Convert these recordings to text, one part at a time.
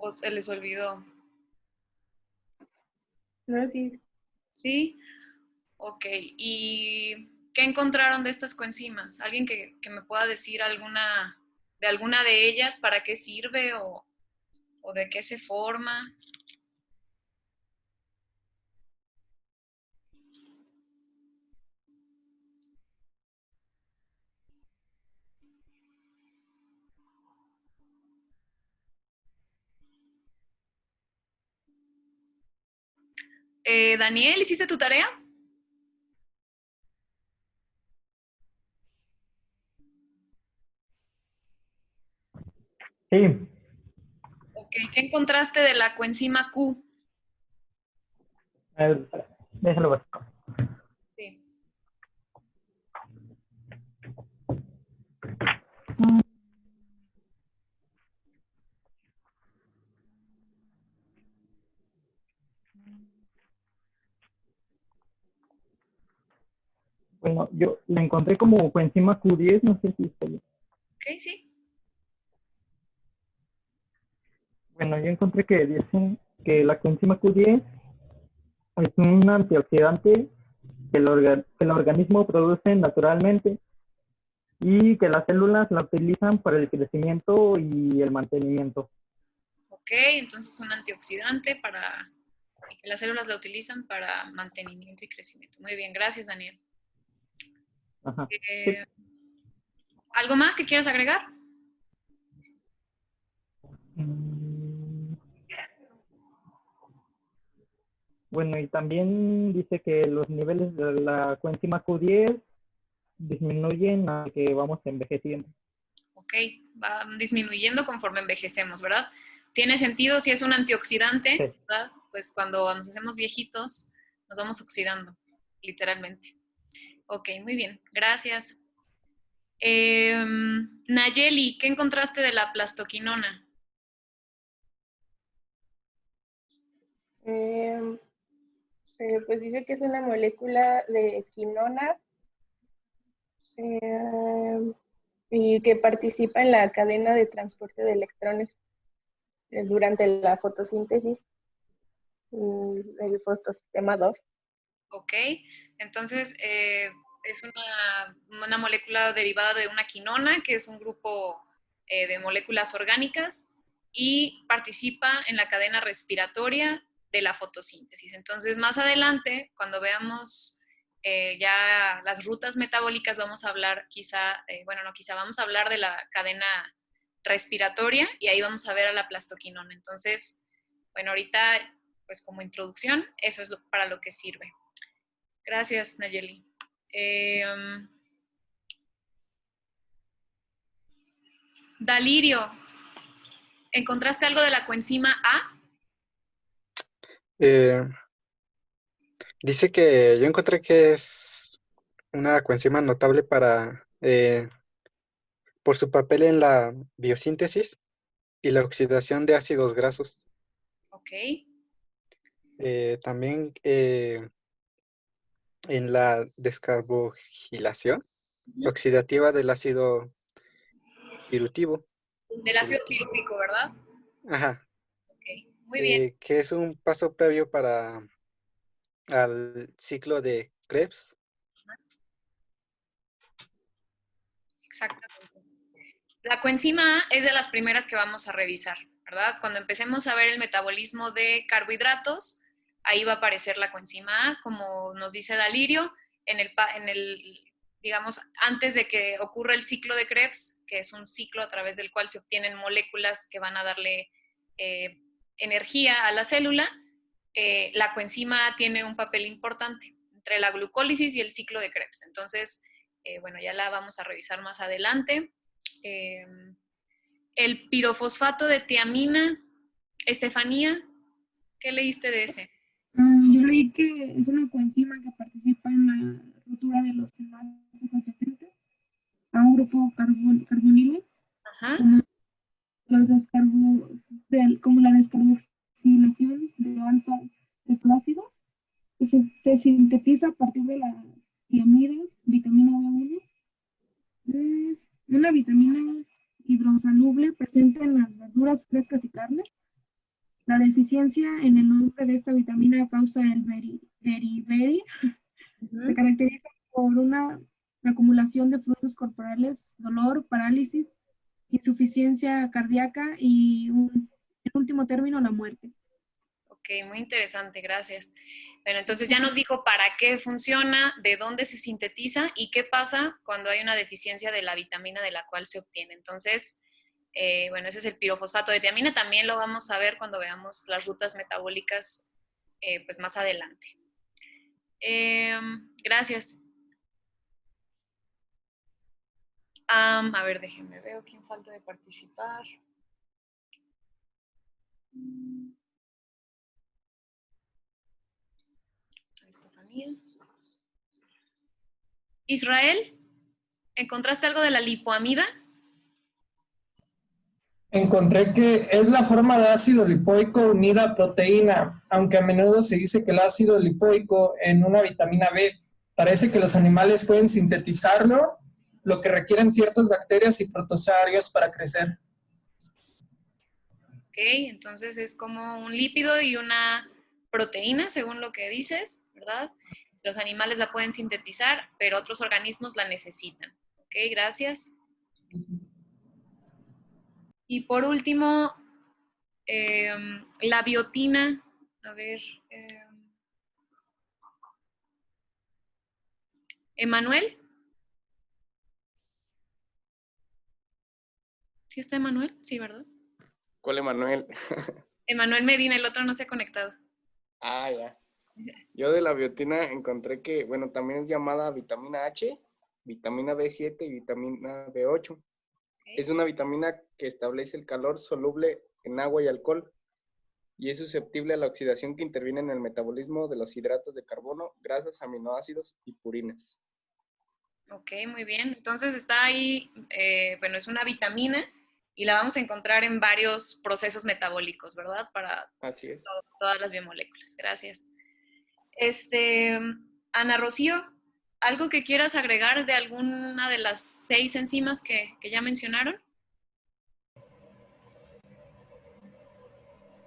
¿O se les olvidó? No, sí. ¿Sí? Ok. ¿Y qué encontraron de estas coenzimas? ¿Alguien que me pueda decir alguna de ellas, para qué sirve o de qué se forma? Daniel, ¿hiciste tu tarea? Sí, Ok. ¿Qué encontraste de la coenzima Q? a ver, déjalo ver. Sí. Bueno, yo la encontré como coenzima Q10, no sé si está bien. Ok, sí. Bueno, yo encontré que dicen que la coenzima Q10 es un antioxidante que el organismo produce naturalmente y que las células la utilizan para el crecimiento y el mantenimiento. Ok, entonces un antioxidante y que las células la utilizan para mantenimiento y crecimiento. Muy bien, gracias, Daniel. Ajá. Sí. Eh, ¿Algo más que quieras agregar? Mm, Bueno, y también dice que los niveles de la coenzima Q10 disminuyen a que vamos envejeciendo. Ok, va disminuyendo conforme envejecemos, ¿verdad? Tiene sentido si es un antioxidante, Sí. ¿verdad? Pues cuando nos hacemos viejitos, nos vamos oxidando, literalmente. Ok, muy bien, gracias. Nayeli, ¿qué encontraste de la plastoquinona? Eh, pues dice que es una molécula de quinona eh, y que participa en la cadena de transporte de electrones durante la fotosíntesis, el fotosistema 2. Ok, entonces es una molécula derivada de una quinona, que es un grupo de moléculas orgánicas y participa en la cadena respiratoria de la fotosíntesis. Entonces, más adelante, cuando veamos ya las rutas metabólicas, vamos a hablar quizá, bueno, no quizá, vamos a hablar de la cadena respiratoria y ahí vamos a ver a la plastoquinona. Entonces, bueno, ahorita, pues como introducción, eso es para lo que sirve. Gracias, Nayeli. Dalirio, ¿encontraste algo de la coenzima A? Eh, Dice que yo encontré que es una coenzima notable por su papel en la biosíntesis y la oxidación de ácidos grasos. Ok, También en la descarboxilación oxidativa del ácido pirutivo. del ácido pirúvico, ¿verdad? Ajá. Ok, muy bien, Que es un paso previo al ciclo de Krebs. exactamente. La coenzima A es de las primeras que vamos a revisar, ¿verdad? Cuando empecemos a ver el metabolismo de carbohidratos, ahí va a aparecer la coenzima A, como nos dice Dalirio, digamos, antes de que ocurra el ciclo de Krebs, que es un ciclo a través del cual se obtienen moléculas que van a darle energía a la célula, la coenzima A tiene un papel importante entre la glucólisis y el ciclo de Krebs. Entonces, bueno, ya la vamos a revisar más adelante. Eh, el pirofosfato de tiamina, Estefanía, ¿qué leíste de ese? Yo leí que es una coenzima que participa en la rotura de los enlaces adyacentes a un grupo carbonilo, Ajá, como, como la descarboxilación de alfa cetlácidos, que se sintetiza a partir de la tiamida, vitamina B1, una vitamina hidrosoluble presente en las verduras frescas y carnes, La deficiencia en el nombre de esta vitamina causa el beriberi. Se caracteriza por una acumulación de fluidos corporales, dolor, parálisis, insuficiencia cardíaca y, en último término, la muerte. Ok, muy interesante, gracias. Bueno, entonces ya nos dijo para qué funciona, de dónde se sintetiza y qué pasa cuando hay una deficiencia de la vitamina de la cual se obtiene. Entonces, bueno, ese es el pirofosfato de tiamina. También lo vamos a ver cuando veamos las rutas metabólicas pues más adelante. Gracias. A ver, déjenme ver quién falta de participar. Estefanía. Israel, ¿encontraste algo de la lipoamida? Encontré que es la forma de ácido lipoico unida a proteína, aunque a menudo se dice que el ácido lipoico en una vitamina B. Parece que los animales pueden sintetizarlo, lo que requieren ciertas bacterias y protozoarios para crecer. Ok, entonces es como un lípido y una proteína, según lo que dices, ¿verdad? Los animales la pueden sintetizar, pero otros organismos la necesitan. Ok, gracias. Y por último, la biotina. A ver, ¿Emanuel? ¿Sí está Emanuel? Sí, ¿verdad? ¿Cuál Emanuel? Emanuel Medina, el otro no se ha conectado. Ah, ya. Yo de la biotina encontré que, bueno, también es llamada vitamina H, vitamina B7 y vitamina B8. Okay. Es una vitamina que establece el calor soluble en agua y alcohol y es susceptible a la oxidación que interviene en el metabolismo de los hidratos de carbono, grasas, aminoácidos y purinas. Ok, muy bien. Entonces está ahí, bueno, es una vitamina y la vamos a encontrar en varios procesos metabólicos, ¿verdad? Para Así es. todas las biomoléculas. Gracias. Ana Rocío, ¿algo que quieras agregar de alguna de las 6 enzimas que ya mencionaron?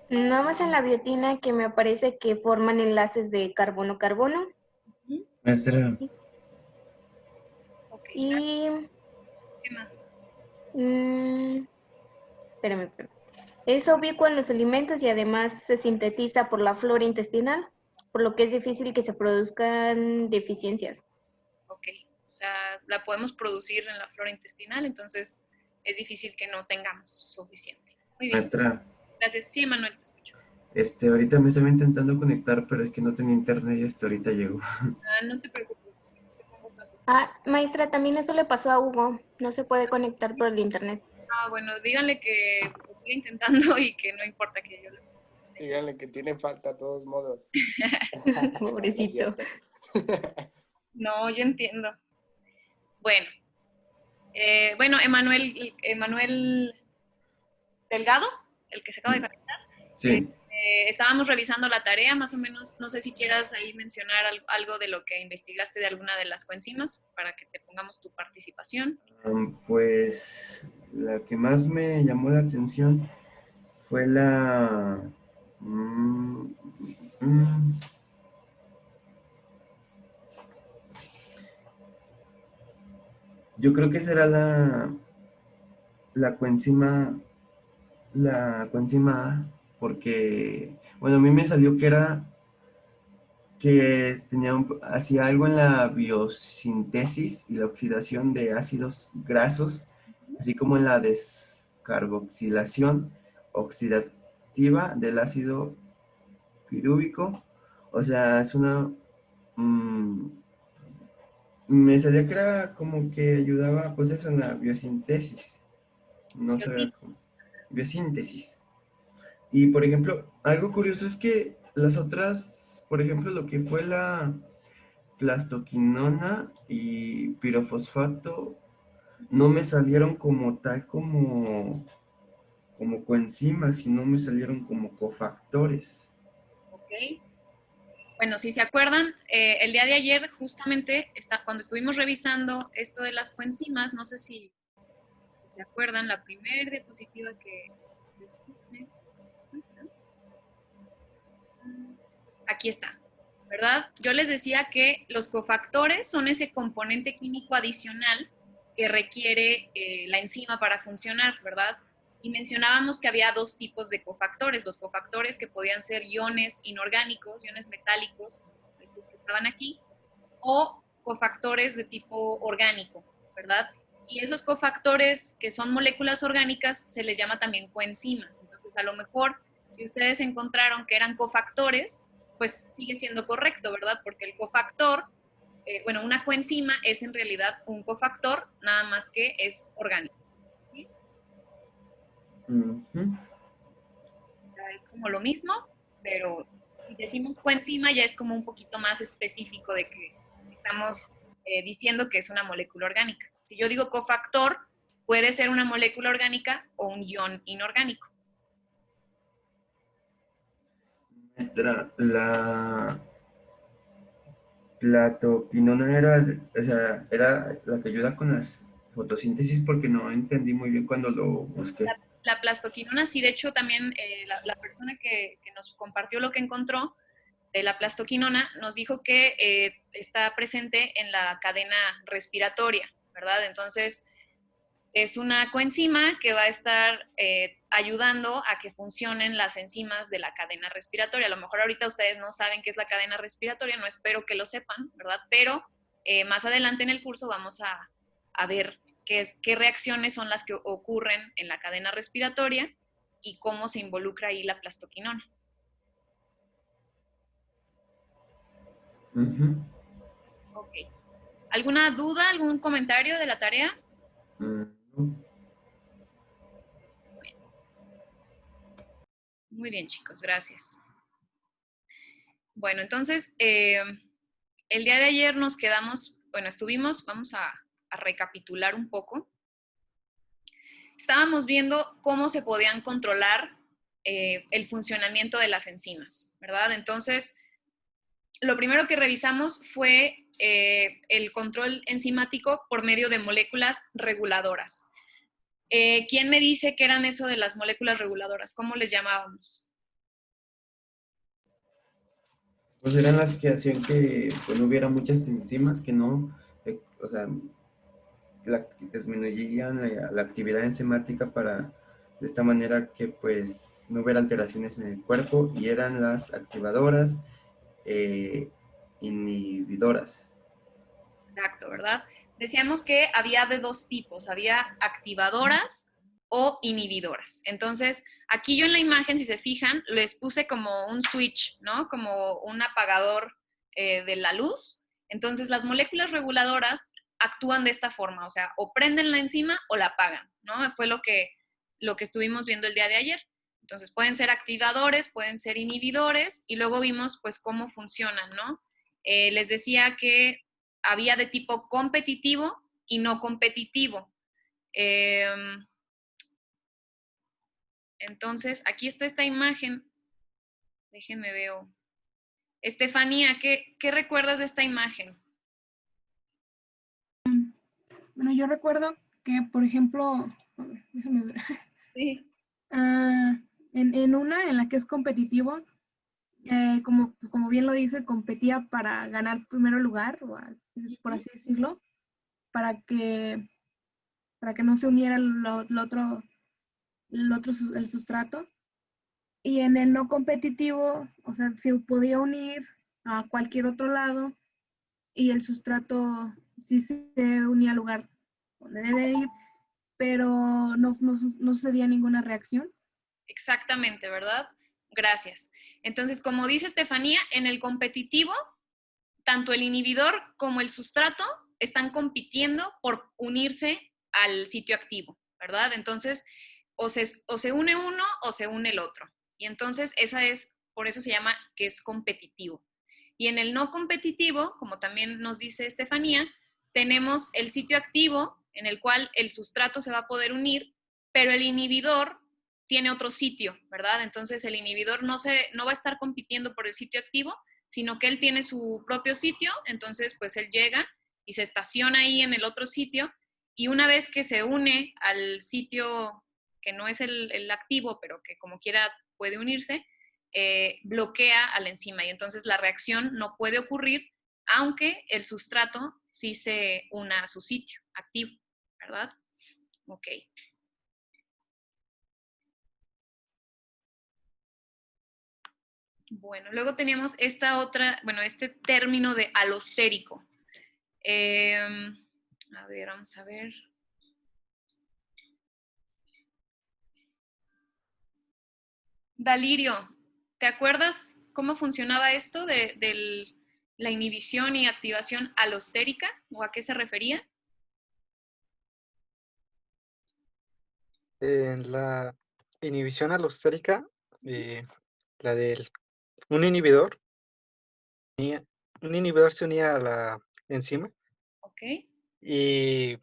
Nada más en la biotina que me aparece que forman enlaces de carbono-carbono. Maestra. Okay, Y... ¿qué más? Espérame. Es ubicua en los alimentos y además se sintetiza por la flora intestinal, por lo que es difícil que se produzcan deficiencias. Ok, o sea, la podemos producir en la flora intestinal, entonces es difícil que no tengamos suficiente. Muy bien. Maestra. Gracias. Sí, Manuel, te escucho. Ahorita me estaba intentando conectar, pero es que no tenía internet y hasta ahorita llegó. No te preocupes. Te pongo tu asistente. Maestra, también eso le pasó a Hugo. No se puede conectar por el internet. Bueno, díganle que lo siga intentando y que no importa que yo le ponga su asistente. Díganle que tiene falta de todos modos. Pobrecito. No, yo entiendo. Bueno, Emanuel Delgado, el que se acaba de conectar. Sí. Estábamos revisando la tarea, más o menos, no sé si quieras ahí mencionar algo de lo que investigaste de alguna de las coenzimas para que te pongamos tu participación. Pues la que más me llamó la atención fue la... yo creo que será la coenzima A, porque, bueno, a mí me salió que era que hacía algo en la biosintesis y la oxidación de ácidos grasos, así como en la descarboxilación oxidativa del ácido pirúvico. O sea, es una... me salía que era como que ayudaba, pues eso, en la biosintesis. No sabía cómo. Biosíntesis. Y, por ejemplo, algo curioso es que las otras, por ejemplo, lo que fue la plastoquinona y pirofosfato, no me salieron como tal, como coenzimas, sino me salieron como cofactores. Ok. Bueno, si se acuerdan, el día de ayer, justamente, cuando estuvimos revisando esto de las coenzimas, no sé si se acuerdan, la primera diapositiva que les puse, aquí está, ¿verdad? Yo les decía que los cofactores son ese componente químico adicional que requiere la enzima para funcionar, ¿verdad? Y mencionábamos que había dos tipos de cofactores, los cofactores que podían ser iones inorgánicos, iones metálicos, estos que estaban aquí, o cofactores de tipo orgánico, ¿verdad? Y esos cofactores que son moléculas orgánicas se les llama también coenzimas. Entonces, a lo mejor, si ustedes encontraron que eran cofactores, pues sigue siendo correcto, ¿verdad? Porque el cofactor, bueno, una coenzima es en realidad un cofactor, nada más que es orgánico. ¿Sí? Ya es como lo mismo, pero si decimos coenzima ya es como un poquito más específico de que estamos diciendo que es una molécula orgánica. Si yo digo cofactor, puede ser una molécula orgánica o un ion inorgánico. La platoquinona era la que ayuda con las fotosíntesis porque no entendí muy bien cuando lo busqué. La plastoquinona, sí, de hecho también la persona que nos compartió lo que encontró de la plastoquinona nos dijo que está presente en la cadena respiratoria, ¿verdad? Entonces, es una coenzima que va a estar ayudando a que funcionen las enzimas de la cadena respiratoria. A lo mejor ahorita ustedes no saben qué es la cadena respiratoria, no espero que lo sepan, ¿verdad? Pero más adelante en el curso vamos a ver qué reacciones son las que ocurren en la cadena respiratoria y cómo se involucra ahí la plastoquinona. Ok. ¿Alguna duda, algún comentario de la tarea? Muy bien, chicos, gracias. Bueno, entonces, el día de ayer nos quedamos, bueno, estuvimos, vamos a recapitular un poco. Estábamos viendo cómo se podían controlar el funcionamiento de las enzimas, ¿verdad? Entonces, lo primero que revisamos fue el control enzimático por medio de moléculas reguladoras. ¿Quién me dice qué eran eso de las moléculas reguladoras? ¿Cómo les llamábamos? Pues eran las que hacían que pues, no hubiera muchas enzimas, que no, o sea, disminuían la actividad enzimática para de esta manera que pues no hubiera alteraciones en el cuerpo, y eran las activadoras, inhibidoras. Exacto, ¿verdad? Decíamos que había de dos tipos, había activadoras o inhibidoras. Entonces, aquí yo en la imagen, si se fijan, les puse como un switch, ¿no? Como un apagador de la luz. Entonces, las moléculas reguladoras actúan de esta forma, o sea, o prenden la enzima o la apagan, ¿no? Fue lo que estuvimos viendo el día de ayer. Entonces, pueden ser activadores, pueden ser inhibidores, y luego vimos, pues, cómo funcionan, ¿no? Les decía que había de tipo competitivo y no competitivo. Entonces, aquí está esta imagen. Déjenme veo. Estefanía, ¿qué recuerdas de esta imagen? Bueno, yo recuerdo que, por ejemplo, a ver, déjame ver. Sí. En una en la que es competitivo, como bien lo dice, competía para ganar primero lugar, por así decirlo, para que no se uniera el sustrato. Y en el no competitivo, o sea, se podía unir a cualquier otro lado y el sustrato sí se unía al lugar donde debe ir, pero no sucedía ninguna reacción. Exactamente, ¿verdad? Gracias. Entonces, como dice Estefanía, en el competitivo, tanto el inhibidor como el sustrato están compitiendo por unirse al sitio activo, ¿verdad? Entonces, o se une uno o se une el otro. Y entonces, por eso se llama que es competitivo. Y en el no competitivo, como también nos dice Estefanía, tenemos el sitio activo en el cual el sustrato se va a poder unir, pero el inhibidor tiene otro sitio, ¿verdad? Entonces el inhibidor no va a estar compitiendo por el sitio activo, sino que él tiene su propio sitio. Entonces pues él llega y se estaciona ahí en el otro sitio, y una vez que se une al sitio que no es el activo, pero que como quiera puede unirse, bloquea a la enzima y entonces la reacción no puede ocurrir aunque el sustrato sí se una a su sitio activo, ¿verdad? Ok. Bueno, luego teníamos esta otra, bueno, este término de alostérico. A ver, vamos a ver. Dalirio, ¿te acuerdas cómo funcionaba esto de la inhibición y activación alostérica? ¿O a qué se refería? En la inhibición alostérica, la del un inhibidor se unía a la enzima Ok. y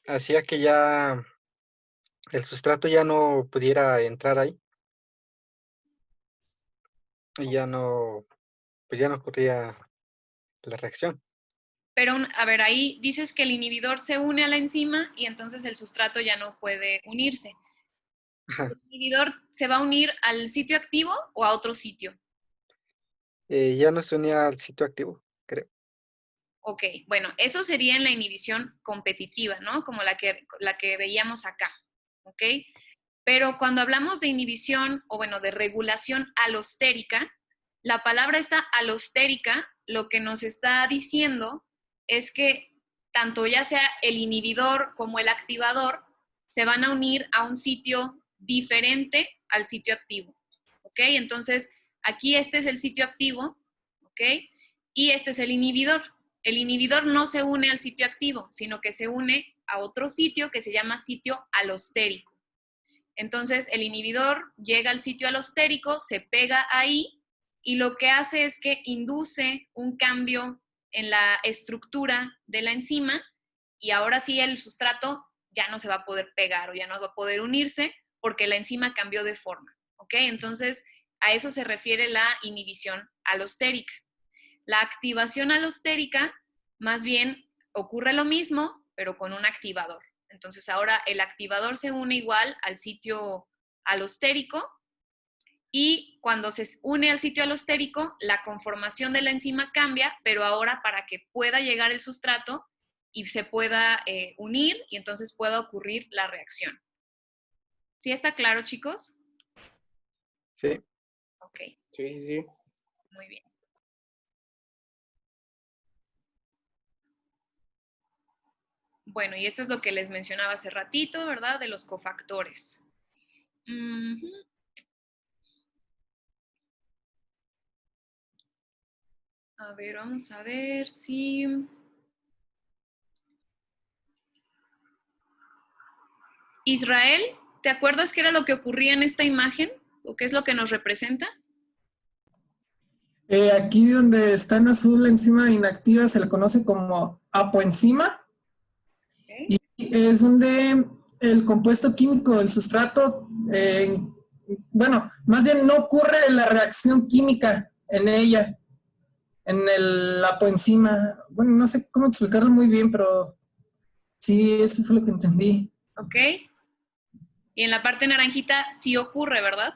hacía que ya el sustrato ya no pudiera entrar ahí y ya no, pues ya no ocurría la reacción. Pero, a ver, ahí dices que el inhibidor se une a la enzima y entonces el sustrato ya no puede unirse. Ajá. ¿El inhibidor se va a unir al sitio activo o a otro sitio? Ya no se unía al sitio activo, creo. Ok, bueno, eso sería en la inhibición competitiva, ¿no? Como la que veíamos acá, ¿ok? Pero cuando hablamos de inhibición o bueno, de regulación alostérica, la palabra esta alostérica lo que nos está diciendo es que tanto ya sea el inhibidor como el activador se van a unir a un sitio diferente al sitio activo, ¿ok? Entonces, aquí este es el sitio activo, ¿ok? Y este es el inhibidor. El inhibidor no se une al sitio activo, sino que se une a otro sitio que se llama sitio alostérico. Entonces, el inhibidor llega al sitio alostérico, se pega ahí y lo que hace es que induce un cambio en la estructura de la enzima y ahora sí el sustrato ya no se va a poder pegar o ya no va a poder unirse porque la enzima cambió de forma, ¿ok? Entonces, a eso se refiere la inhibición alostérica. La activación alostérica, más bien, ocurre lo mismo, pero con un activador. Entonces ahora el activador se une igual al sitio alostérico y cuando se une al sitio alostérico, la conformación de la enzima cambia, pero ahora para que pueda llegar el sustrato y se pueda unir y entonces pueda ocurrir la reacción. ¿Sí está claro, chicos? Sí. Ok. Sí, sí, sí. Muy bien. Bueno, y esto es lo que les mencionaba hace ratito, ¿verdad? De los cofactores. A ver, vamos a ver si... Israel, ¿te acuerdas qué era lo que ocurría en esta imagen? ¿O qué es lo que nos representa? Aquí donde está en azul la enzima inactiva se le conoce como apoenzima. Okay. Y es donde el compuesto químico del sustrato, bueno, más bien no ocurre la reacción química en ella, en el apoenzima. Bueno, no sé cómo explicarlo muy bien, pero sí, eso fue lo que entendí. Ok. Y en la parte naranjita sí ocurre, ¿verdad?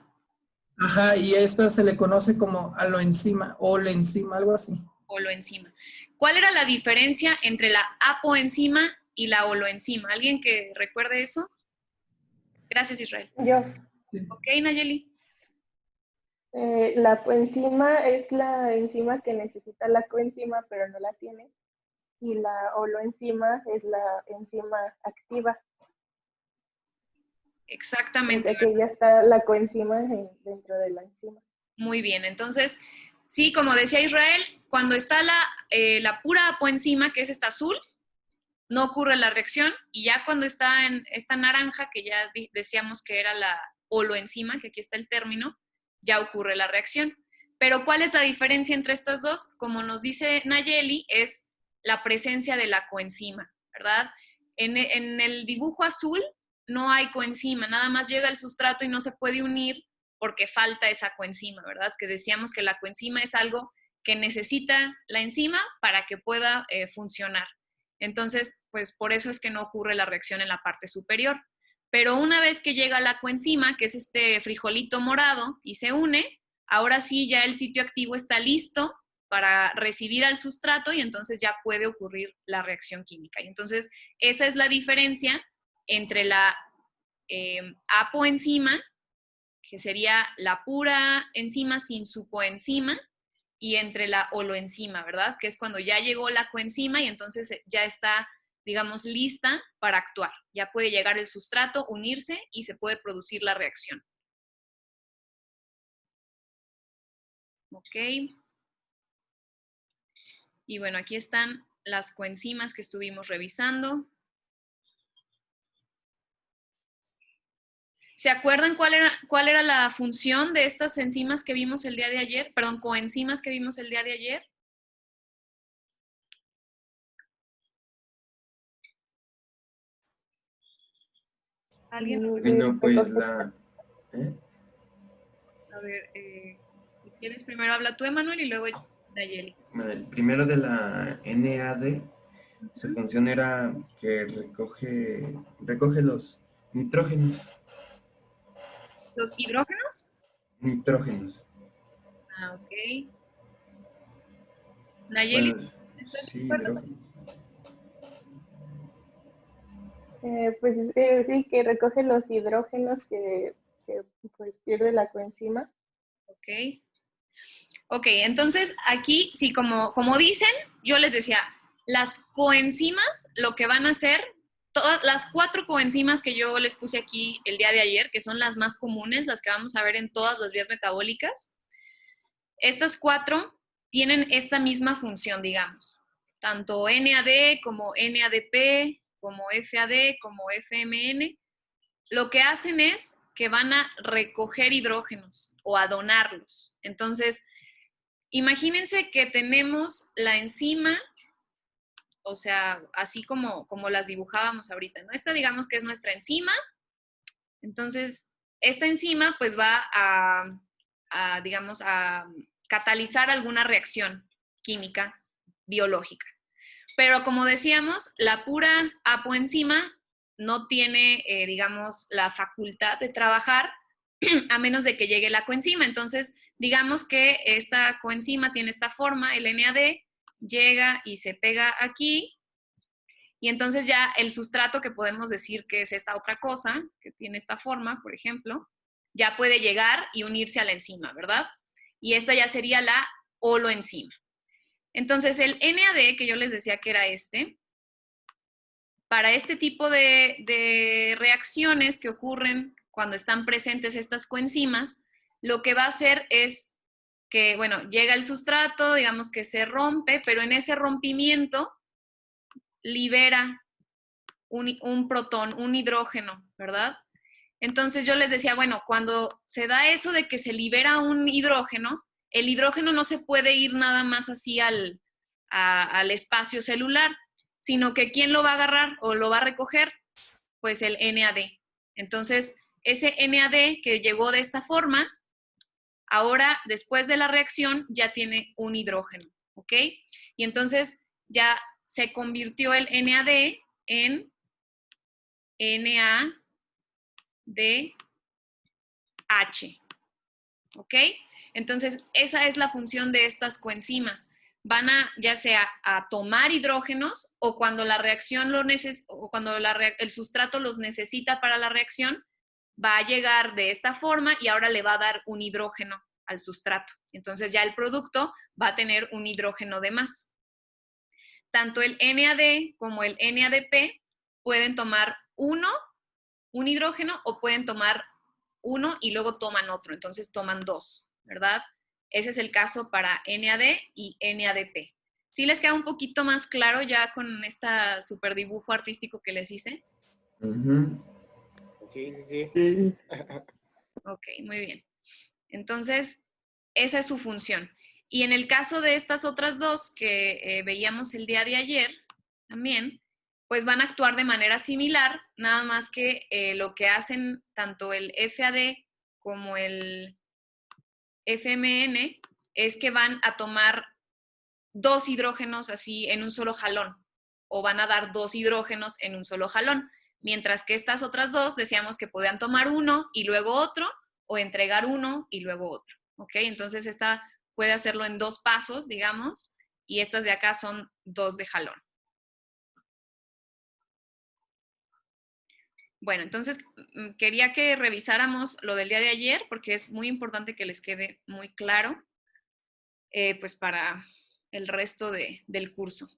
Ajá, y a esta se le conoce como aloenzima o leenzima, algo así. Oloenzima. ¿Cuál era la diferencia entre la apoenzima y la oloenzima? ¿Alguien que recuerde eso? Gracias, Israel. Yo. Ok, Nayeli. La coenzima es la enzima que necesita la coenzima, pero no la tiene. Y la holoenzima es la enzima activa. Exactamente. De que ya está la coenzima dentro de la enzima. Muy bien. Entonces, sí, como decía Israel, cuando está la pura apoenzima, que es esta azul, no ocurre la reacción, y ya cuando está en esta naranja, que ya decíamos que era la holoenzima, que aquí está el término, ya ocurre la reacción. Pero ¿cuál es la diferencia entre estas dos? Como nos dice Nayeli, es la presencia de la coenzima, ¿verdad? En el dibujo azul no hay coenzima, nada más llega el sustrato y no se puede unir porque falta esa coenzima, ¿verdad? Que decíamos que la coenzima es algo que necesita la enzima para que pueda funcionar. Entonces, pues por eso es que no ocurre la reacción en la parte superior. Pero una vez que llega la coenzima, que es este frijolito morado, y se une, ahora sí ya el sitio activo está listo para recibir al sustrato y entonces ya puede ocurrir la reacción química. Y entonces esa es la diferencia entre la apoenzima, que sería la pura enzima sin su coenzima, y entre la holoenzima, ¿verdad? Que es cuando ya llegó la coenzima y entonces ya está, digamos, lista para actuar. Ya puede llegar el sustrato, unirse y se puede producir la reacción. Ok. Y bueno, aquí están las coenzimas que estuvimos revisando. ¿Se acuerdan cuál era la función de estas enzimas que vimos el día de ayer? Perdón, coenzimas que vimos el día de ayer. ¿Alguien? Bueno, pues la... A ver, si quieres primero habla tú, Emanuel, y luego Nayeli. Bueno, primero de la NAD, su función era que recoge los nitrógenos. ¿Los hidrógenos? Nitrógenos. Ah, ok. Nayeli, Bueno, ¿estás sí, de acuerdo? hidrógenos. Pues sí, que recoge los hidrógenos que pues pierde la coenzima. Ok. Ok, entonces aquí, sí, como dicen, yo les decía, las coenzimas lo que van a hacer, todas las 4 coenzimas que yo les puse aquí el día de ayer, que son las más comunes, las que vamos a ver en todas las vías metabólicas, estas 4 tienen esta misma función, digamos. Tanto NAD como NADP, como FAD, como FMN, lo que hacen es que van a recoger hidrógenos o a donarlos. Entonces, imagínense que tenemos la enzima, o sea, así como las dibujábamos ahorita, ¿no? Esta digamos que es nuestra enzima. Entonces, esta enzima pues va digamos, a catalizar alguna reacción química, biológica. Pero como decíamos, la pura apoenzima no tiene, digamos, la facultad de trabajar a menos de que llegue la coenzima. Entonces, digamos que esta coenzima tiene esta forma, el NAD, llega y se pega aquí, y entonces ya el sustrato, que podemos decir que es esta otra cosa, que tiene esta forma, por ejemplo, ya puede llegar y unirse a la enzima, ¿verdad? Y esta ya sería la holoenzima. Entonces, el NAD, que yo les decía que era para este tipo de reacciones que ocurren cuando están presentes estas coenzimas, lo que va a hacer es que, bueno, llega el sustrato, digamos que se rompe, pero en ese rompimiento libera un protón, un hidrógeno, ¿verdad? Entonces yo les decía, bueno, cuando se da eso de que se libera un hidrógeno, el hidrógeno no se puede ir nada más así al espacio celular, sino que ¿quién lo va a agarrar o lo va a recoger? Pues el NAD. Entonces, ese NAD que llegó de esta forma, ahora, después de la reacción, ya tiene un hidrógeno, ¿ok? Y entonces ya se convirtió el NAD en NADH, ¿ok? Entonces, esa es la función de estas coenzimas. Van a, ya sea a tomar hidrógenos o cuando la reacción o cuando el sustrato los necesita para la reacción, va a llegar de esta forma y ahora le va a dar un hidrógeno al sustrato. Entonces ya el producto va a tener un hidrógeno de más. Tanto el NAD como el NADP pueden tomar un hidrógeno, o pueden tomar uno y luego toman otro. Entonces toman 2, ¿verdad? Ese es el caso para NAD y NADP. ¿Sí les queda un poquito más claro ya con este super dibujo artístico que les hice? Sí, sí, sí. Sí. Ok, muy bien. Entonces, esa es su función. Y en el caso de estas otras 2 que veíamos el día de ayer, también, pues van a actuar de manera similar, nada más que lo que hacen tanto el FAD como el FMN es que van a tomar 2 hidrógenos así en un solo jalón, o van a dar 2 hidrógenos en un solo jalón, mientras que estas otras 2 decíamos que podían tomar uno y luego otro, o entregar uno y luego otro. ¿ok? Entonces esta puede hacerlo en 2 pasos, digamos, y estas de acá son 2 de jalón. Bueno, entonces quería que revisáramos lo del día de ayer porque es muy importante que les quede muy claro, pues para el resto del curso.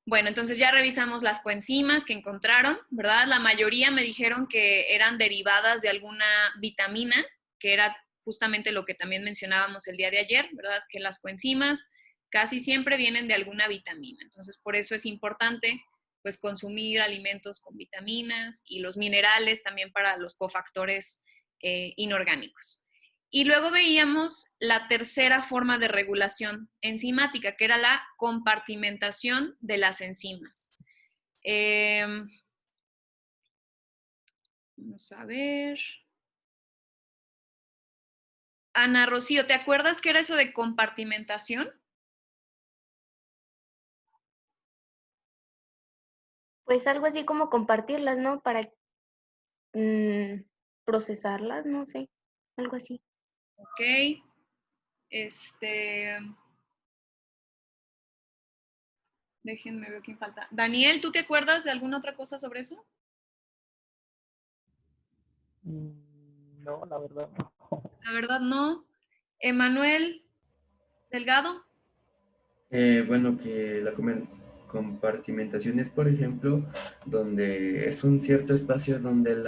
Bueno, entonces ya revisamos las coenzimas que encontraron, ¿verdad? La mayoría me dijeron que eran derivadas de alguna vitamina, que era justamente lo que también mencionábamos el día de ayer, ¿verdad? Que las coenzimas casi siempre vienen de alguna vitamina. Entonces, por eso es importante pues consumir alimentos con vitaminas y los minerales también para los cofactores inorgánicos. Y luego veíamos la tercera forma de regulación enzimática, que era la compartimentación de las enzimas. Vamos a ver. Ana Rocío, ¿te acuerdas qué era eso de compartimentación? Pues algo así como compartirlas, ¿no? Para procesarlas, no sé, algo así. Ok. Déjenme ver quién falta. Daniel, ¿tú te acuerdas de alguna otra cosa sobre eso? No, la verdad no. La verdad no. Emanuel Delgado. Bueno, que la compartimentación es, por ejemplo, donde es un cierto espacio donde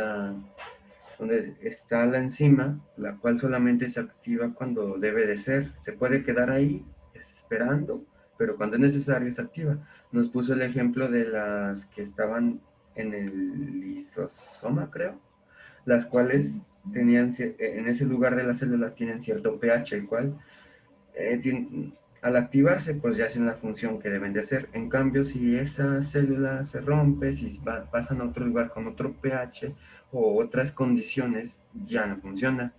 está la enzima, la cual solamente se activa cuando debe de ser. Se puede quedar ahí esperando, pero cuando es necesario se activa. Nos puso el ejemplo de las que estaban en el lisosoma, creo, las cuales tenían, en ese lugar de la célula tienen cierto pH, el cual al activarse pues ya hacen la función que deben de hacer. En cambio, si esa célula se rompe, si pasan a otro lugar con otro pH o otras condiciones, ya no funciona.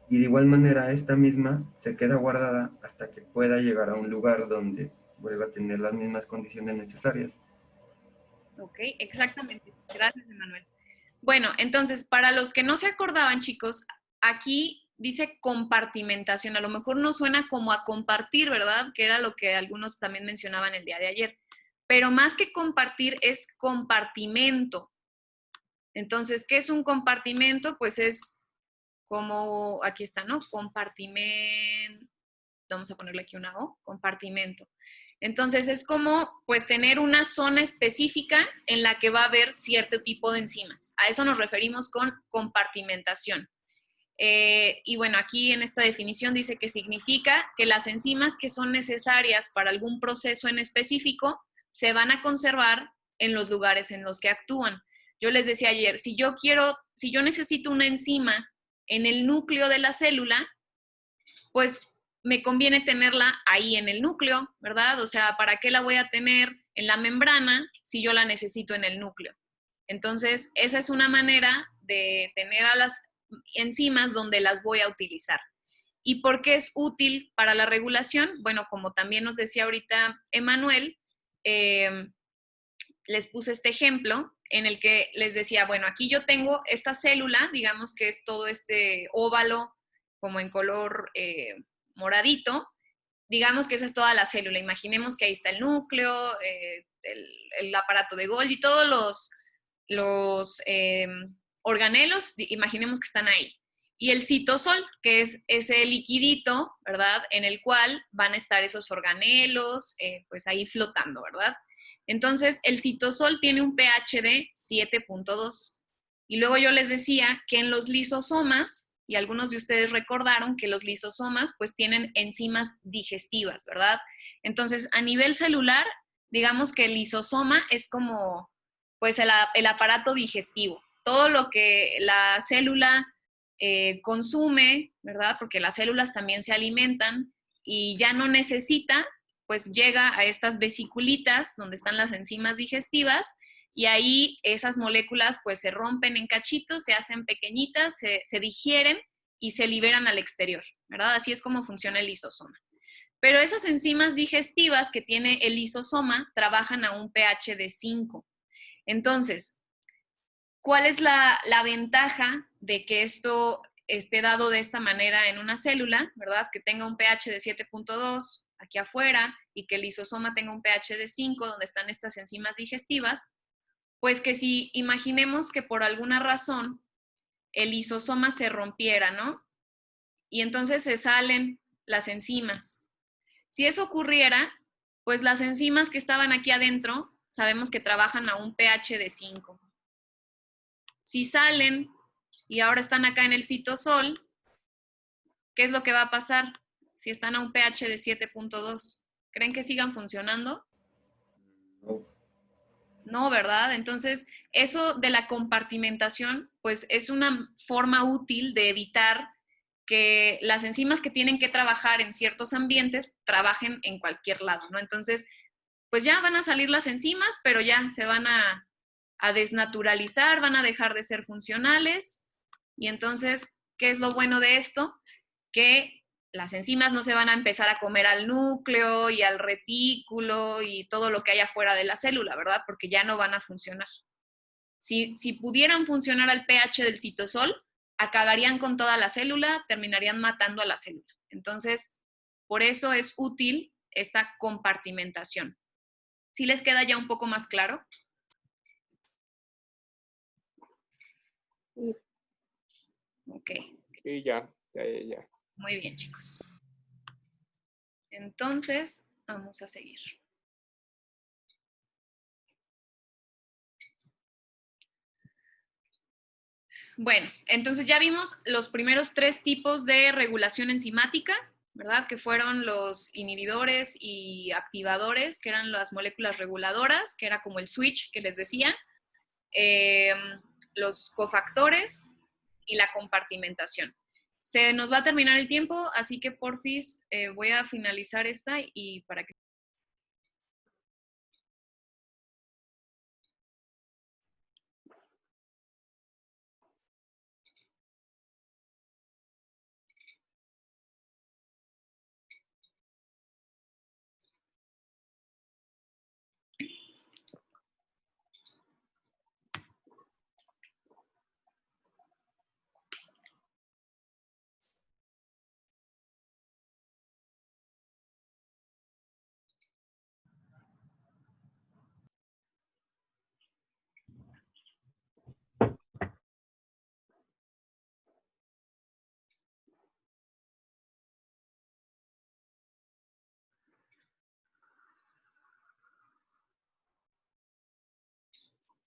Y de igual manera esta misma se queda guardada hasta que pueda llegar a un lugar donde vuelva a tener las mismas condiciones necesarias. Ok, exactamente. Gracias, Emanuel. Bueno, entonces, para los que no se acordaban, chicos, aquí dice compartimentación. A lo mejor no suena como a compartir, ¿verdad? Que era lo que algunos también mencionaban el día de ayer. Pero más que compartir es compartimento. Entonces, ¿qué es un compartimento? Pues es como, aquí está, ¿no? Compartimento. Vamos a ponerle aquí una O, compartimento. Entonces, es como, pues, tener una zona específica en la que va a haber cierto tipo de enzimas. A eso nos referimos con compartimentación. Y bueno, aquí en esta definición dice que significa que las enzimas que son necesarias para algún proceso en específico se van a conservar en los lugares en los que actúan. Yo les decía ayer, si yo necesito una enzima en el núcleo de la célula, pues me conviene tenerla ahí en el núcleo, ¿verdad? O sea, ¿para qué la voy a tener en la membrana si yo la necesito en el núcleo? Entonces, esa es una manera de tener a las enzimas donde las voy a utilizar. ¿Y por qué es útil para la regulación? Bueno, como también nos decía ahorita Emanuel, les puse este ejemplo en el que les decía, bueno, aquí yo tengo esta célula, digamos que es todo este óvalo como en color moradito, digamos que esa es toda la célula. Imaginemos que ahí está el núcleo, el aparato de Golgi, todos los organelos, imaginemos que están ahí. Y el citosol, que es ese liquidito, ¿verdad? En el cual van a estar esos organelos, pues ahí flotando, ¿verdad? Entonces, el citosol tiene un pH de 7.2. Y luego yo les decía que en los lisosomas, y algunos de ustedes recordaron que los lisosomas pues tienen enzimas digestivas, ¿verdad? Entonces, a nivel celular, digamos que el lisosoma es como pues el aparato digestivo. Todo lo que la célula consume, ¿verdad? Porque las células también se alimentan y ya no necesita, pues llega a estas vesiculitas donde están las enzimas digestivas y ahí esas moléculas pues se rompen en cachitos, se hacen pequeñitas, se digieren y se liberan al exterior, ¿verdad? Así es como funciona el lisosoma. Pero esas enzimas digestivas que tiene el lisosoma trabajan a un pH de 5. Entonces, ¿cuál es la ventaja de que esto esté dado de esta manera en una célula, ¿verdad? Que tenga un pH de 7.2 aquí afuera y que el lisosoma tenga un pH de 5, donde están estas enzimas digestivas, pues que si imaginemos que por alguna razón el lisosoma se rompiera, ¿no? Y entonces se salen las enzimas. Si eso ocurriera, pues las enzimas que estaban aquí adentro, sabemos que trabajan a un pH de 5. Si salen y ahora están acá en el citosol, ¿qué es lo que va a pasar si están a un pH de 7.2? ¿Creen que sigan funcionando? No, ¿verdad? Entonces, eso de la compartimentación, pues es una forma útil de evitar que las enzimas que tienen que trabajar en ciertos ambientes trabajen en cualquier lado, ¿no? Entonces, pues ya van a salir las enzimas, pero ya se van a desnaturalizar, van a dejar de ser funcionales. Y entonces, ¿qué es lo bueno de esto? Que las enzimas no se van a empezar a comer al núcleo y al retículo y todo lo que hay afuera de la célula, ¿verdad? Porque ya no van a funcionar. Si pudieran funcionar al pH del citosol, acabarían con toda la célula, terminarían matando a la célula. Entonces, por eso es útil esta compartimentación. ¿Sí les queda ya un poco más claro? Sí. Ok. Sí, ya. Muy bien, chicos. Entonces, vamos a seguir. Bueno, entonces ya vimos los primeros 3 tipos de regulación enzimática, ¿verdad? Que fueron los inhibidores y activadores, que eran las moléculas reguladoras, que era como el switch que les decía, los cofactores y la compartimentación. Se nos va a terminar el tiempo, así que porfis voy a finalizar esta y para que...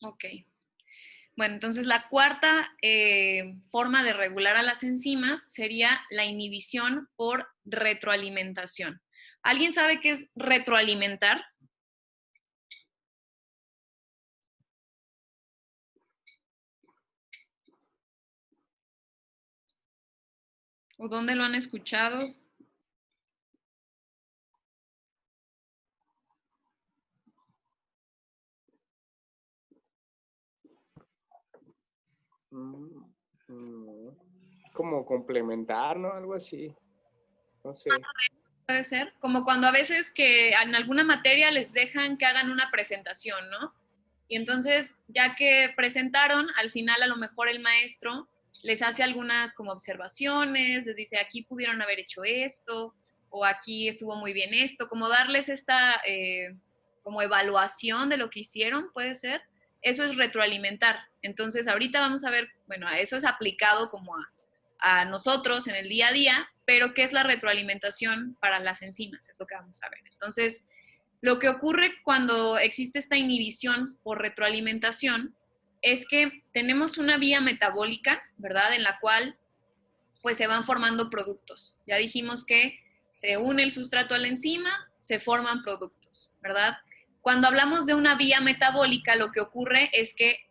Ok. Bueno, entonces la cuarta forma de regular a las enzimas sería la inhibición por retroalimentación. ¿Alguien sabe qué es retroalimentar? ¿O dónde lo han escuchado? Como complementar, ¿no? Algo así. No sé. Puede ser, como cuando a veces que en alguna materia les dejan que hagan una presentación, ¿no? Y entonces, ya que presentaron, al final a lo mejor el maestro les hace algunas como observaciones, les dice, aquí pudieron haber hecho esto, o aquí estuvo muy bien esto, como darles esta como evaluación de lo que hicieron, puede ser. Eso es retroalimentar. Entonces, ahorita vamos a ver, bueno, eso es aplicado como a nosotros en el día a día, pero ¿qué es la retroalimentación para las enzimas? Es lo que vamos a ver. Entonces, lo que ocurre cuando existe esta inhibición por retroalimentación es que tenemos una vía metabólica, ¿verdad? En la cual pues se van formando productos. Ya dijimos que se une el sustrato a la enzima, se forman productos, ¿verdad? Cuando hablamos de una vía metabólica, lo que ocurre es que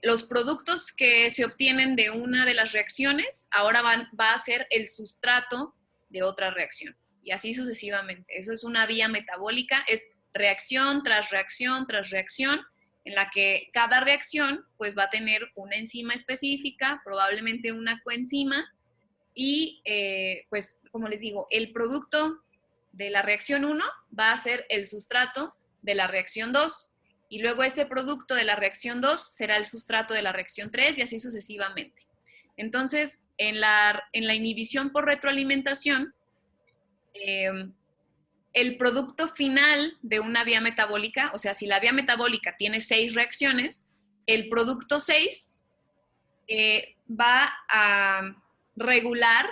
los productos que se obtienen de una de las reacciones ahora va a ser el sustrato de otra reacción y así sucesivamente. Eso es una vía metabólica, es reacción tras reacción tras reacción, en la que cada reacción pues va a tener una enzima específica, probablemente una coenzima, y pues como les digo, el producto de la reacción 1 va a ser el sustrato de la reacción 2, y luego ese producto de la reacción 2 será el sustrato de la reacción 3 y así sucesivamente. Entonces, en la inhibición por retroalimentación, el producto final de una vía metabólica, o sea, si la vía metabólica tiene 6 reacciones, el producto 6 va a regular,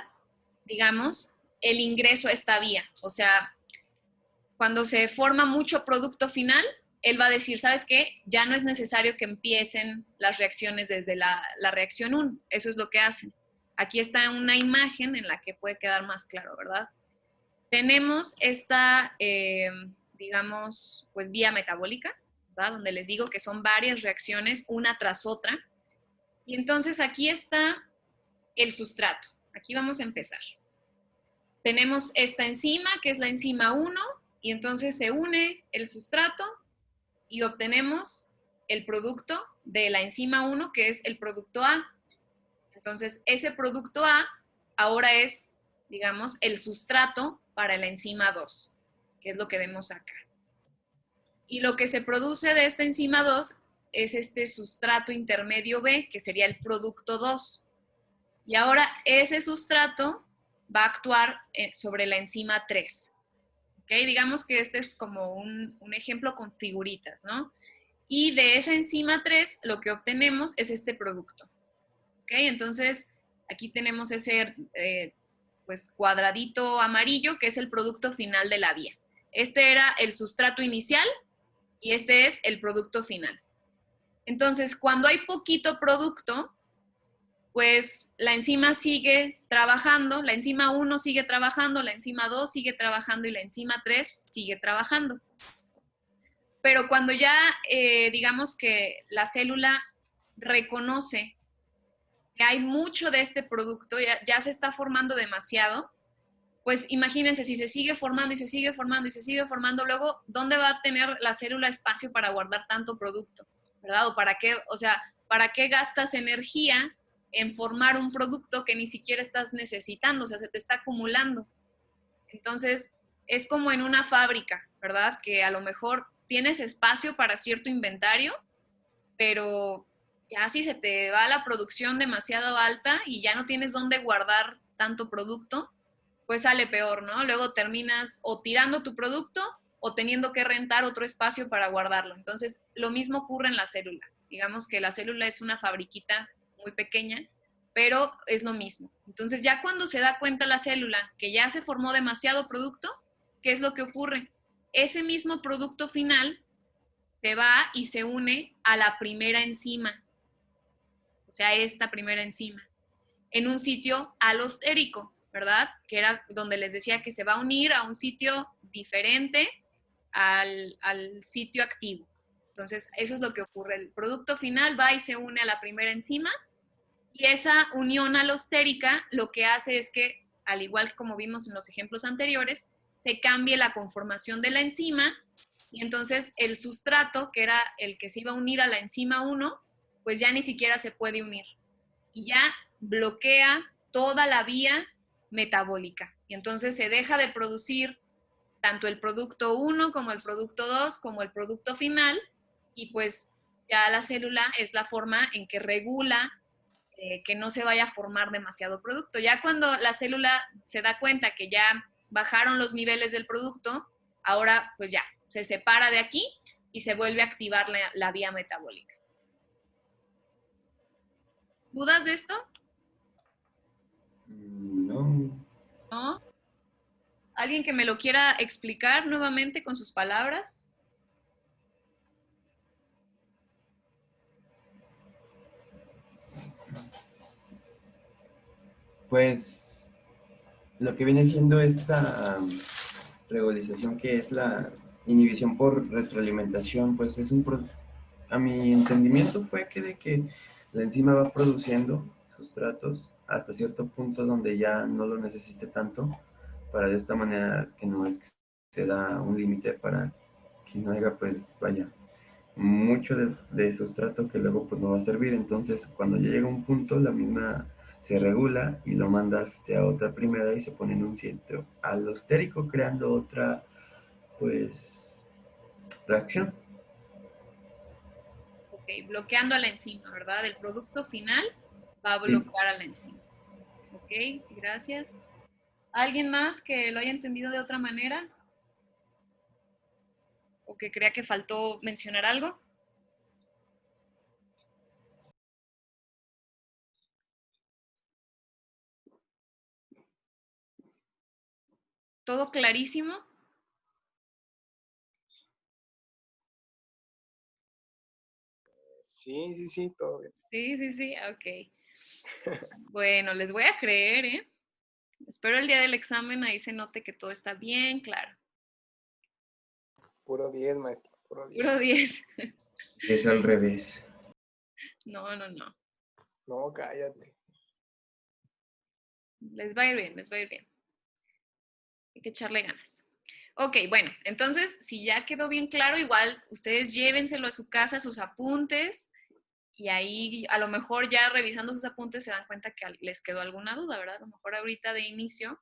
digamos, el ingreso a esta vía. O sea, cuando se forma mucho producto final, él va a decir, ¿sabes qué? Ya no es necesario que empiecen las reacciones desde la reacción 1. Eso es lo que hacen. Aquí está una imagen en la que puede quedar más claro, ¿verdad? Tenemos esta, digamos, pues vía metabólica, ¿verdad? Donde les digo que son varias reacciones, una tras otra. Y entonces aquí está el sustrato. Aquí vamos a empezar. Tenemos esta enzima, que es la enzima 1, y entonces se une el sustrato y obtenemos el producto de la enzima 1, que es el producto A. Entonces, ese producto A ahora es, digamos, el sustrato para la enzima 2, que es lo que vemos acá. Y lo que se produce de esta enzima 2 es este sustrato intermedio B, que sería el producto 2. Y ahora ese sustrato va a actuar sobre la enzima 3. ¿Okay? Digamos que este es como un ejemplo con figuritas, ¿no? Y de esa enzima 3 lo que obtenemos es este producto. ¿Okay? Entonces, aquí tenemos ese pues, cuadradito amarillo que es el producto final de la vía. Este era el sustrato inicial y este es el producto final. Entonces, cuando hay poquito producto, pues la enzima sigue trabajando, la enzima 1 sigue trabajando, la enzima 2 sigue trabajando y la enzima 3 sigue trabajando. Pero cuando ya, digamos que la célula reconoce que hay mucho de este producto, ya se está formando demasiado, pues imagínense, si se sigue formando y se sigue formando y se sigue formando, luego, ¿dónde va a tener la célula espacio para guardar tanto producto? ¿Verdad? ¿O para qué, o sea, para qué gastas energía en formar un producto que ni siquiera estás necesitando? O sea, se te está acumulando. Entonces, es como en una fábrica, ¿verdad? Que a lo mejor tienes espacio para cierto inventario, pero ya si se te va la producción demasiado alta y ya no tienes dónde guardar tanto producto, pues sale peor, ¿no? Luego terminas o tirando tu producto o teniendo que rentar otro espacio para guardarlo. Entonces, lo mismo ocurre en la célula. Digamos que la célula es una fabriquita muy pequeña, pero es lo mismo. Entonces, ya cuando se da cuenta la célula que ya se formó demasiado producto, ¿qué es lo que ocurre? Ese mismo producto final se va y se une a la primera enzima, o sea, esta primera enzima, en un sitio alostérico, ¿verdad? Que era donde les decía que se va a unir a un sitio diferente al sitio activo. Entonces, eso es lo que ocurre. El producto final va y se une a la primera enzima y esa unión alostérica lo que hace es que, al igual que como vimos en los ejemplos anteriores, se cambie la conformación de la enzima y entonces el sustrato, que era el que se iba a unir a la enzima 1, pues ya ni siquiera se puede unir. Y ya bloquea toda la vía metabólica. Y entonces se deja de producir tanto el producto 1 como el producto 2 como el producto final y pues ya la célula es la forma en que regula que no se vaya a formar demasiado producto. Ya cuando la célula se da cuenta que ya bajaron los niveles del producto, ahora pues ya se separa de aquí y se vuelve a activar la vía metabólica. ¿Dudas de esto? No. ¿No? ¿Alguien que me lo quiera explicar nuevamente con sus palabras? Pues lo que viene siendo esta regularización, que es la inhibición por retroalimentación, pues es a mi entendimiento fue de que la enzima va produciendo sustratos hasta cierto punto donde ya no lo necesite tanto, para de esta manera que no exceda un límite, para que no haya, pues vaya, mucho de sustrato que luego pues no va a servir. Entonces cuando ya llega un punto, la misma se regula y lo mandas a otra primera y se pone en un sitio alostérico, creando otra pues reacción. Ok, bloqueando a la enzima, ¿verdad? El producto final va a bloquear a la enzima. Ok, gracias. ¿Alguien más que lo haya entendido de otra manera? ¿O que crea que faltó mencionar algo? ¿Todo clarísimo? Sí, todo bien. Sí, ok. Bueno, les voy a creer, ¿eh? Espero el día del examen ahí se note que todo está bien claro. Puro 10, maestra, puro 10. Puro 10. Es al revés. No. No, cállate. Les va a ir bien, les va a ir bien. Hay que echarle ganas. Ok, bueno, entonces, si ya quedó bien claro, igual ustedes llévenselo a su casa, sus apuntes, y ahí a lo mejor ya revisando sus apuntes se dan cuenta que les quedó alguna duda, ¿verdad? A lo mejor ahorita de inicio,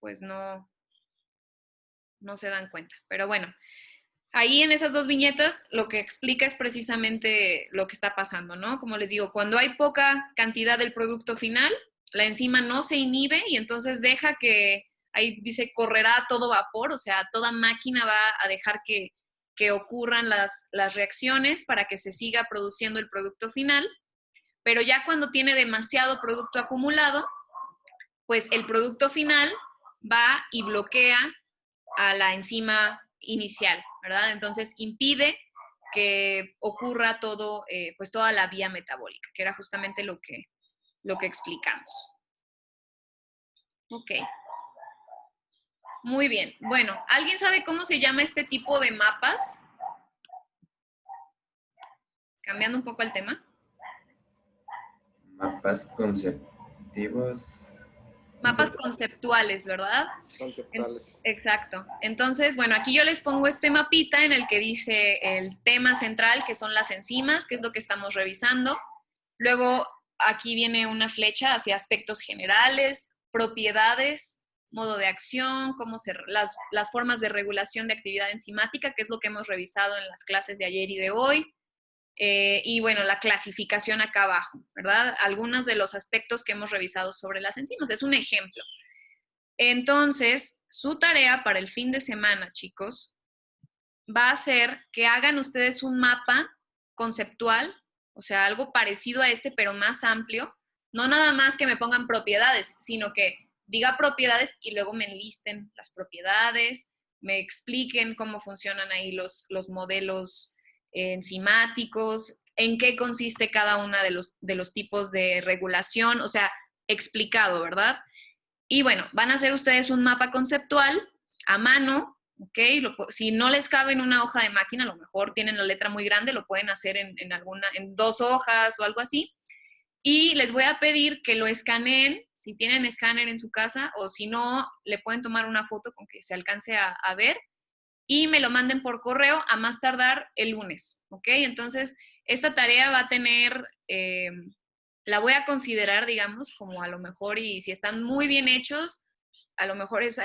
pues no se dan cuenta. Pero bueno, ahí en esas dos viñetas lo que explica es precisamente lo que está pasando, ¿no? Como les digo, cuando hay poca cantidad del producto final, la enzima no se inhibe y entonces deja que, ahí dice, correrá a todo vapor, o sea, toda máquina va a dejar que ocurran las reacciones para que se siga produciendo el producto final, pero ya cuando tiene demasiado producto acumulado, pues el producto final va y bloquea a la enzima inicial, ¿verdad? Entonces impide que ocurra todo, pues toda la vía metabólica, que era justamente lo que explicamos. Ok. Muy bien. Bueno, ¿alguien sabe cómo se llama este tipo de mapas? Cambiando un poco el tema. Mapas conceptivos. Mapas conceptuales, ¿verdad? Conceptuales. Exacto. Entonces, bueno, aquí yo les pongo este mapita en el que dice el tema central, que son las enzimas, que es lo que estamos revisando. Luego, aquí viene una flecha hacia aspectos generales, propiedades, modo de acción, las formas de regulación de actividad enzimática, que es lo que hemos revisado en las clases de ayer y de hoy. Y bueno, la clasificación acá abajo, ¿verdad? Algunos de los aspectos que hemos revisado sobre las enzimas. Es un ejemplo. Entonces, su tarea para el fin de semana, chicos, va a ser que hagan ustedes un mapa conceptual, o sea, algo parecido a este, pero más amplio. No nada más que me pongan propiedades, sino que diga propiedades y luego me enlisten las propiedades, me expliquen cómo funcionan ahí los modelos enzimáticos, en qué consiste cada una de los tipos de regulación, o sea, explicado, ¿verdad? Y bueno, van a hacer ustedes un mapa conceptual a mano, ¿ok? Si no les cabe en una hoja de máquina, a lo mejor tienen la letra muy grande, lo pueden hacer en 2 hojas o algo así. Y les voy a pedir que lo escaneen, si tienen escáner en su casa, o si no, le pueden tomar una foto con que se alcance a ver, y me lo manden por correo a más tardar el lunes, ¿ok? Entonces, esta tarea va a tener, la voy a considerar, digamos, como a lo mejor, y si están muy bien hechos, a lo mejor es,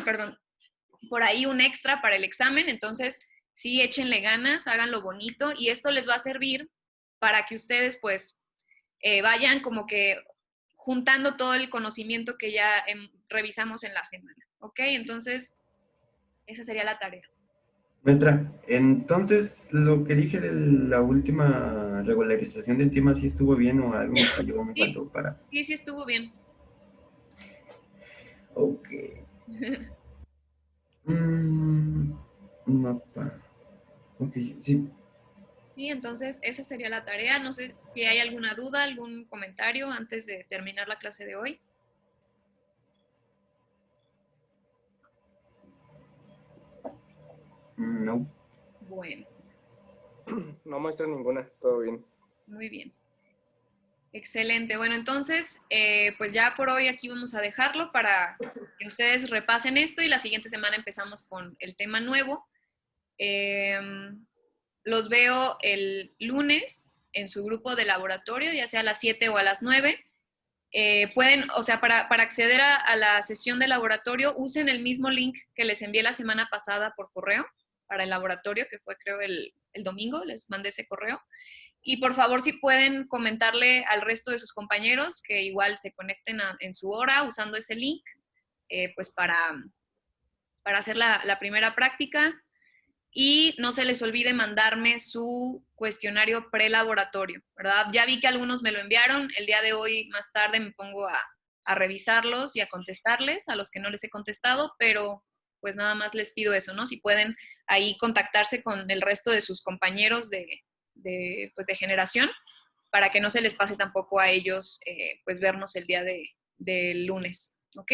perdón, por ahí un extra para el examen. Entonces, sí, échenle ganas, háganlo bonito, y esto les va a servir para que ustedes, pues, vayan como que juntando todo el conocimiento que ya revisamos en la semana, ¿ok? Entonces, esa sería la tarea. Maestra, entonces lo que dije de la última regularización de enzimas, ¿sí estuvo bien o algo me falló, me faltó para...? Sí, estuvo bien. Ok. Mapa. Ok, sí. Sí, entonces esa sería la tarea. No sé si hay alguna duda, algún comentario antes de terminar la clase de hoy. No. Bueno. No muestra ninguna, todo bien. Muy bien. Excelente. Bueno, entonces, pues ya por hoy aquí vamos a dejarlo para que ustedes repasen esto y la siguiente semana empezamos con el tema nuevo. Los veo el lunes en su grupo de laboratorio, ya sea a las 7 o a las 9. Pueden, o sea, para acceder a la sesión de laboratorio, usen el mismo link que les envié la semana pasada por correo para el laboratorio, que fue creo el domingo, les mandé ese correo. Y por favor, si pueden comentarle al resto de sus compañeros que igual se conecten en su hora usando ese link, pues para hacer la primera práctica. Y no se les olvide mandarme su cuestionario prelaboratorio, ¿verdad? Ya vi que algunos me lo enviaron. El día de hoy, más tarde, me pongo a revisarlos y a contestarles a los que no les he contestado, pero pues nada más les pido eso, ¿no? Si pueden ahí contactarse con el resto de sus compañeros de generación, para que no se les pase tampoco a ellos pues vernos el día del lunes, ¿ok?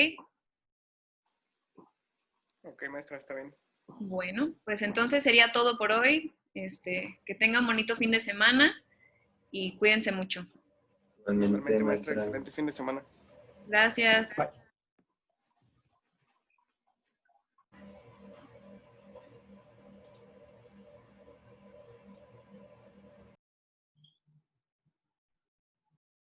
Ok, maestra, está bien. Bueno, pues entonces sería todo por hoy. Que tengan bonito fin de semana y cuídense mucho. Igualmente, Igualmente, maestra, maestra. excelente fin de semana. Gracias. Bye.